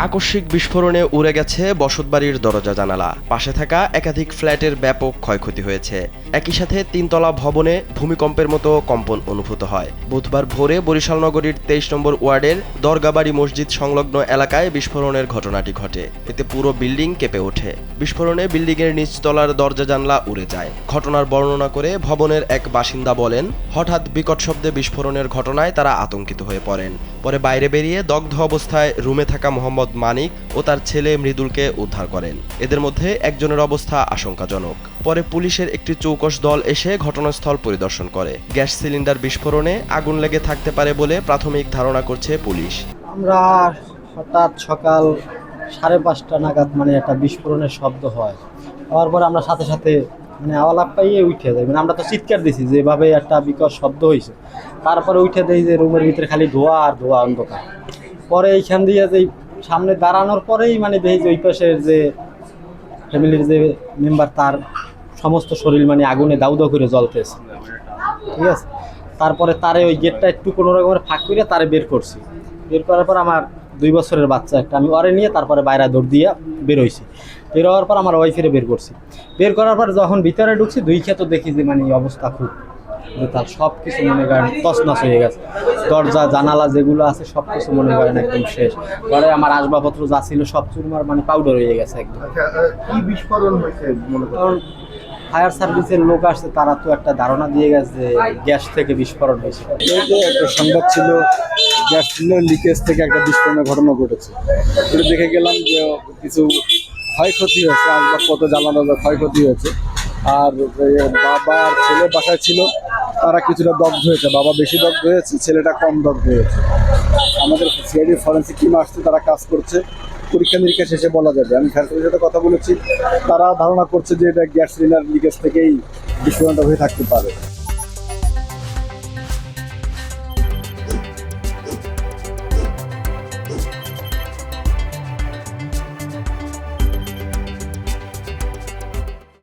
আকস্মিক বিস্ফোরণে উড়ে গেছে বসতবাড়ির দরজা জানালা, পাশে থাকা একাধিক ফ্ল্যাটের ব্যাপক ক্ষয়ক্ষতি হয়েছে। একই সাথে ৩ তলা ভবনে ভূমিকম্পের মতো কম্পন অনুভূত হয়। বুধবার ভোরে বরিশাল নগরীর ২৩ নম্বর ওয়ার্ডের দরগাবাড়ি মসজিদ সংলগ্ন এলাকায় বিস্ফোরণের ঘটনাটি ঘটে। এতে পুরো বিল্ডিং কেঁপে ওঠে। বিস্ফোরণে বিল্ডিংয়ের নিচতলার দরজা জানলা উড়ে যায়। ঘটনার বর্ণনা করে ভবনের এক বাসিন্দা বলেন, হঠাৎ বিকট শব্দে বিস্ফোরণের ঘটনায় তারা আতঙ্কিত হয়ে পড়েন। পরে বাইরে বেরিয়ে দগ্ধ অবস্থায় রুমে থাকা মোহাম্মদ মানিক ও তার ছেলে মৃদুলকে উদ্ধার করেন। এদের মধ্যে একজনের অবস্থা আশঙ্কাজনক। পরে পুলিশের একটি চৌকস দল এসে ঘটনাস্থল পরিদর্শন করে। গ্যাস সিলিন্ডার বিস্ফোরণে আগুন লেগে থাকতে পারে বলে প্রাথমিক ধারণা করছে পুলিশ। আমরা হঠাৎ সকাল 5:30 নাগাদ একটা বিস্ফোরণের শব্দ হয়। হওয়ার পরে আমরা সাথে সাথে আওয়ালাপ পাইয়ে উঠে যাই। আমরা তো চিৎকার দিছি যেভাবে একটা বিকট শব্দ হয়েছে। তারপরে উঠে দেই যে রুমের ভিতরে খালি ধোঁয়া আর ধোঁয়া, অন্ধকার। পরে এইখান দিয়ে যে সামনে দাঁড়ানোর পরেই দেখি যে ওই পাশের যে ফ্যামিলির যে মেম্বার, তার সমস্ত শরীর আগুনে দাউ দাউ করে জ্বলতেছে। ঠিক আছে, তারপরে তারে ওই গেটটা একটু কোনো রকমের ফাঁক করে তারে বের করছি। বের করার পর আমার 2 বছরের বাচ্চা একটা, আমি ওরে নিয়ে তারপরে বাইরে দৌড় দিয়ে বের হয়েছি। বের হওয়ার পর আমার ওয়াইফেরে বের করছি। বের করার পর যখন ভিতরে ঢুকছি, দুই খেতে দেখি যে অবস্থা খুব তার সব কিছু তছনছ হয়ে গেছে। দরজা জানালা যেগুলো আছে সব কিছু একদম শেষ। ঘরে আমার আসবাবপত্র যা ছিল সব চুরমার পাউডার হয়ে গেছে একদম। কি বিস্ফোরণ হয়েছে? কারণ ফায়ার সার্ভিসের লোক আসছে, তারা তো একটা ধারণা দিয়ে গেছে গ্যাস থেকে বিস্ফোরণ হয়েছে। একটা সংবাদ ছিল গ্যাস সিলিন্ডার লিকেজ থেকে একটা বিস্ফোরণের ঘটনা ঘটেছে। এটা দেখে গেলাম যে কিছু ক্ষয়ক্ষতি হয়েছে, আসবাবপত্র জ্বালানো ক্ষয়ক্ষতি হয়েছে। আর বাবা আর ছেলে বাসায় ছিল, তারা কিছুটা দগ্ধ হয়েছে। বাবা বেশি দগ্ধ হয়েছে, ছেলেটা কম দগ্ধ হয়েছে। আমাদের সিআইডি ফরেন্সিক টিম আসছে, তারা কাজ করছে। পরীক্ষা নিরীক্ষা শেষে বলা যাবে। আমি ফায়ার সার্ভিসের সাথে কথা বলেছি, তারা ধারণা করছে যে এটা গ্যাস সিলিন্ডার লিকেজ থেকেই বিস্ফোরণটা হয়ে থাকতে পারে।